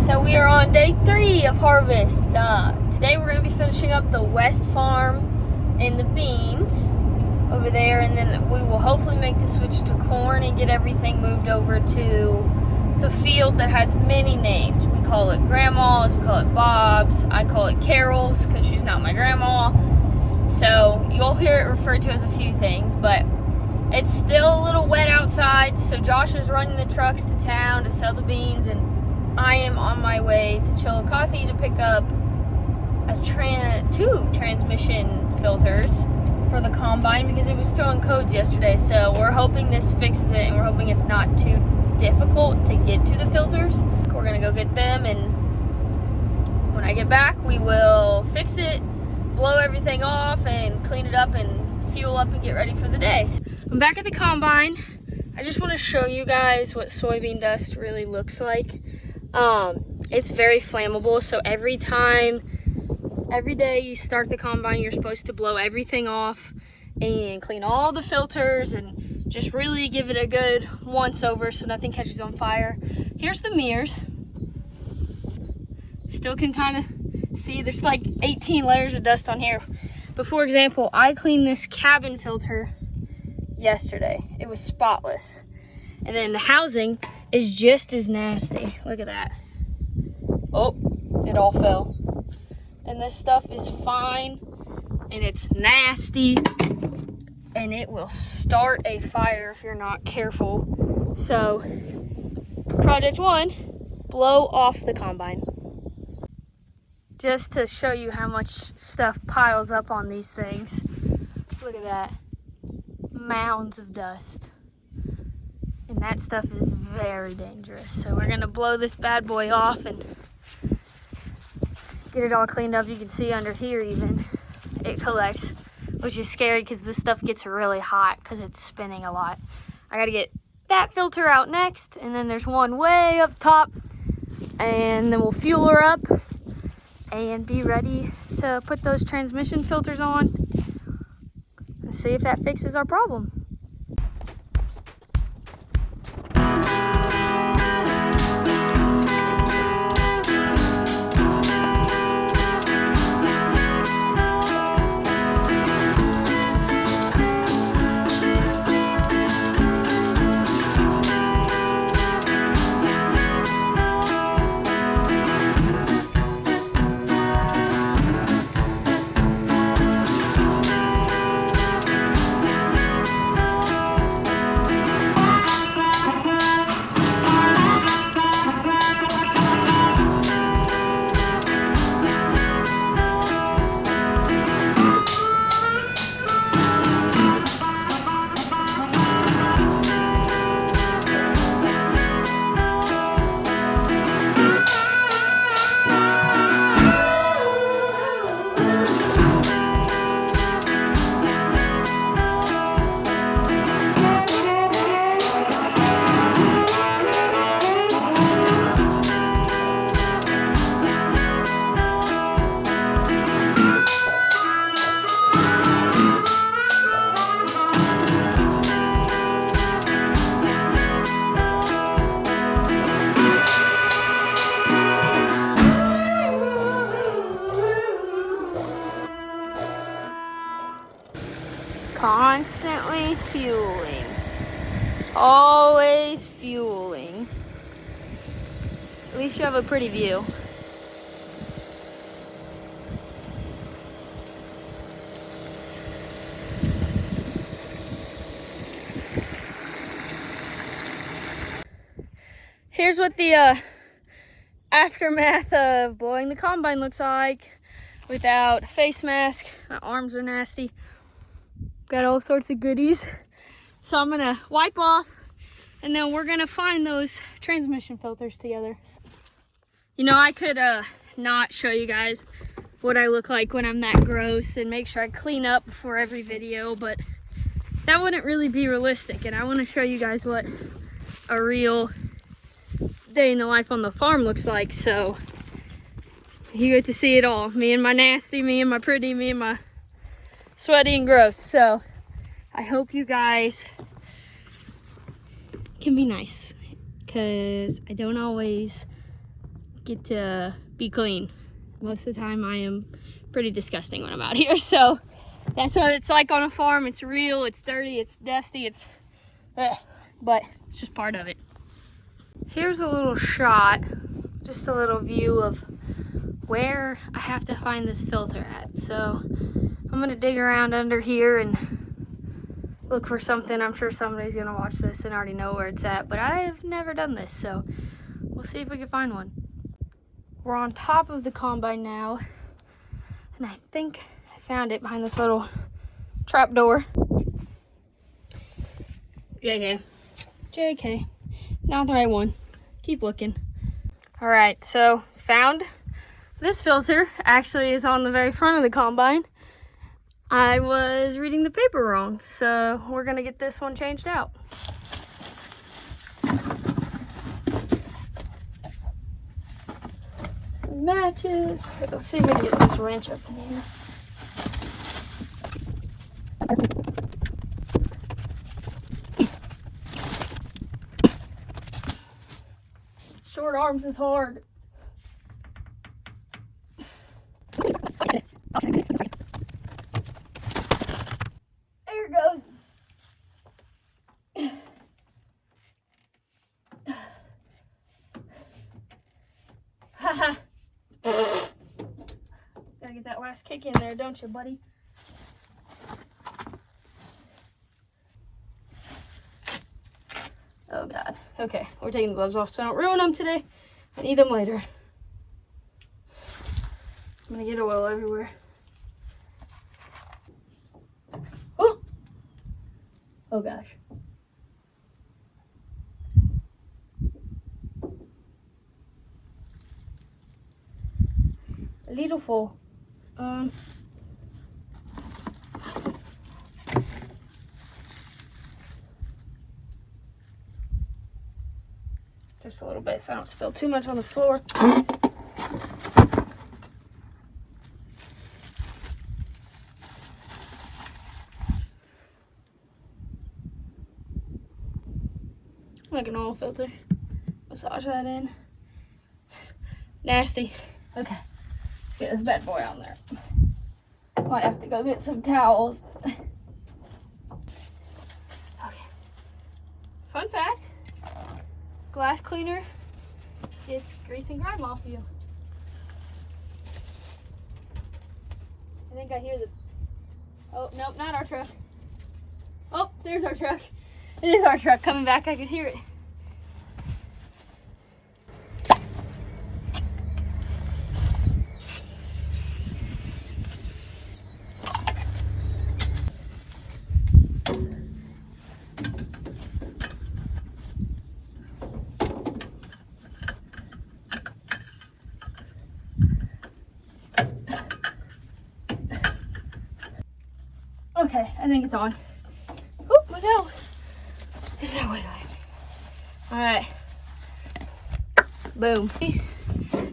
So we are on day 3 of harvest. Today we're going to be finishing up the west farm and the beans over there, and then we will hopefully make the switch to corn and get everything moved over to the field that has many names. We call it Grandma's, we call it Bob's, I call it Carol's because she's not my grandma. So you'll hear it referred to as a few things, but it's still a little wet outside, so Josh is running the trucks to town to sell the beans, and I am on my way to Chillicothe to pick up two transmission filters for the combine because it was throwing codes yesterday. So we're hoping this fixes it, and we're hoping it's not too difficult to get to the filters. We're gonna go get them, and when I get back we will fix it, blow everything off and clean it up and fuel up and get ready for the day. I'm back at the combine. I just want to show you guys what soybean dust really looks like. It's very flammable, so every day you start the combine, you're supposed to blow everything off and clean all the filters and just really give it a good once over so nothing catches on fire. Here's the mirrors. Still can kind of see there's like 18 layers of dust on here. But for example, I cleaned this cabin filter yesterday. It was spotless. And then the housing is just as nasty. Look at that. Oh, it all fell. And this stuff is fine, and it's nasty, and it will start a fire if you're not careful. So, project 1, blow off the combine. Just to show you how much stuff piles up on these things. Look at that. Mounds of dust. And that stuff is very dangerous. So we're gonna blow this bad boy off and get it all cleaned up. You can see under here even, it collects, which is scary because this stuff gets really hot because it's spinning a lot. I gotta get that filter out next, and then there's one way up top, and then we'll fuel her up and be ready to put those transmission filters on and see if that fixes our problem. Constantly fueling. Always fueling. At least you have a pretty view. Here's what the aftermath of blowing the combine looks like without a face mask. My arms are nasty. Got all sorts of goodies. So I'm gonna wipe off, and then we're gonna find those transmission filters together. You know, I could not show you guys what I look like when I'm that gross and make sure I clean up before every video, but that wouldn't really be realistic, and I want to show you guys what a real day in the life on the farm looks like. So you get to see it all. Me and my nasty, me and my pretty, me and my sweaty and gross. So I hope you guys can be nice, because I don't always get to be clean. Most of the time I am pretty disgusting when I'm out here. So that's what it's like on a farm. It's real, it's dirty, it's dusty, but it's just part of it. Here's a little shot, just a little view of where I have to find this filter at. So I'm gonna dig around under here and look for something. I'm sure somebody's gonna watch this and already know where it's at, but I've never done this, so we'll see if we can find one. We're on top of the combine now, and I think I found it behind this little trap door. JK, not the right one. Keep looking. All right, so found this filter. Actually is on the very front of the combine. I was reading the paper wrong, so we're gonna get this one changed out. Matches. Let's see if we can get this wrench up in here. Short arms is hard. There it goes. Haha. Gotta get that last kick in there, don't you, buddy? Oh God. Okay, we're taking the gloves off so I don't ruin them today. I need them later. I'm gonna get oil everywhere. Oh! Oh gosh. A little full. Just a little bit so I don't spill too much on the floor. Like an oil filter. Massage that in. Nasty. Okay, let's get this bad boy on there. Might have to go get some towels. Okay. Fun fact. Glass cleaner gets grease and grime off you. I think I hear the... Oh, nope, not our truck. Oh, there's our truck. It is our truck coming back. I could hear it. Okay, I think it's on. Oh, my nose. Is that way? All right. Boom.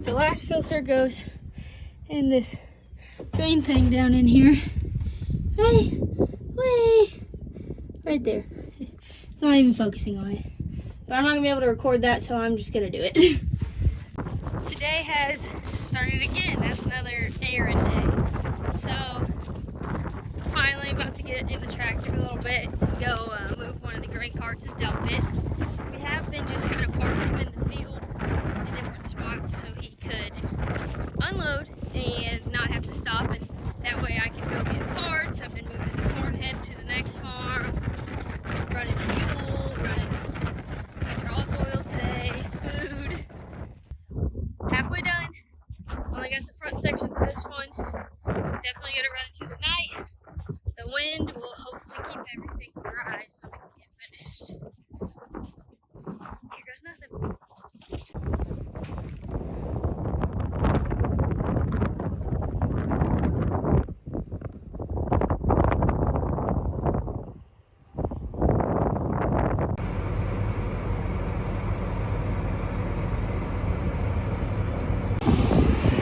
The last filter goes in this green thing down in here. Right, way, right there. It's not even focusing on it. But I'm not gonna be able to record that, so I'm just gonna do it. Today has started again. That's another errand day. So finally about to get in the tractor a little bit, go move one of the grain carts and dump it. We have been just kind of parking him in the field in different spots so he could unload and not have to stop, and that way I can go get parts. I've been moving the corn head to the next farm, running fuel, running hydraulic oil today, food. Halfway done. Only got the front section for this one. Definitely gonna run it to the night. The wind will hopefully keep everything dry so we can get finished. Here goes nothing.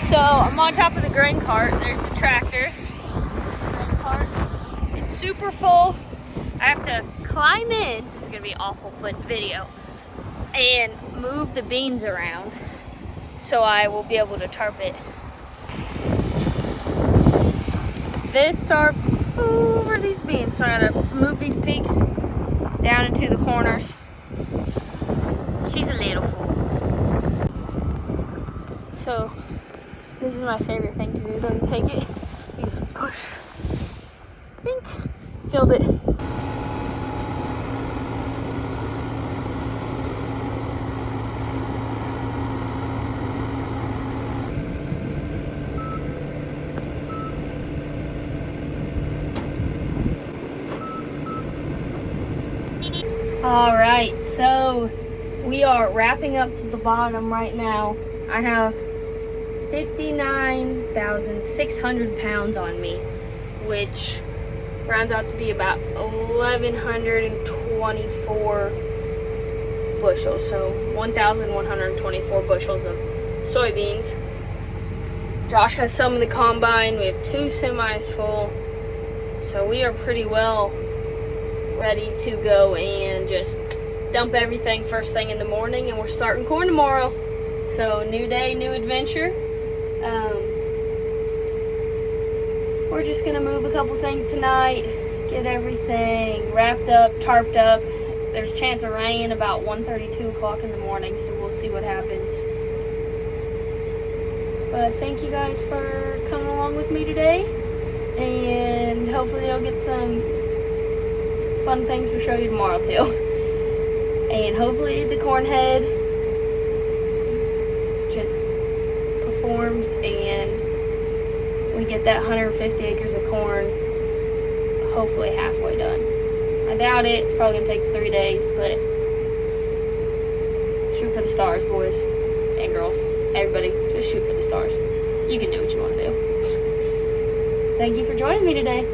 So I'm on top of the grain cart. There's the tractor. It's super full. I have to climb in. This is gonna be awful foot video. And move the beans around. so I will be able to tarp it. This tarp over these beans, so I gotta move these peaks down into the corners. She's a little fool. So this is my favorite thing to do, though, to take it. You just push. Bink. Filled it. All right, so we are wrapping up the bottom right now. I have 59,600 pounds on me, which rounds out to be about 1,124 bushels. So 1,124 bushels of soybeans. Josh has some in the combine. We have 2 semis full. So we are pretty well ready to go and just dump everything first thing in the morning, and we're starting corn tomorrow. So new day, new adventure. We're just gonna move a couple things tonight, get everything wrapped up, tarped up. There's a chance of rain about 1:30, 2 o'clock in the morning, so we'll see what happens. But thank you guys for coming along with me today, and hopefully I'll get some fun things to show you tomorrow too. And hopefully the corn head just performs and we get that 150 acres of corn hopefully halfway done. I doubt it. It's probably gonna take 3 days, but shoot for the stars, boys and girls. Everybody, just shoot for the stars. You can do what you want to do. Thank you for joining me today.